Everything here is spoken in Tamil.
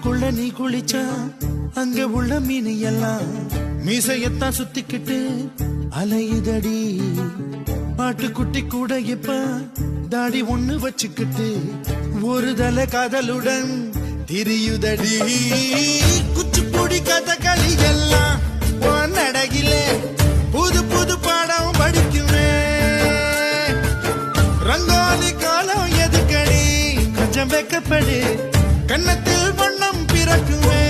ஆத்துக்குள்ள நீ குளிச்சா அங்க உள்ள மீன் எல்லாம் மீசையத்தான் சுத்திக்கிட்டு அலையுதடி. பாட்டுக்குட்டி கூட இப்ப தாடி ஒண்ணு வச்சுக்கிட்டு ஒரு தலை காதலுடன் திரியுதடி. குச்சிப்புடி கதகளி எல்லாம் நடகில புது புது பாடம் படிக்குமே. ரங்கோலி காலம் எதுக்கடி கொஞ்சம் வெக்கப்படு கன்னத்தில் வண்ணம் பிறக்குமே.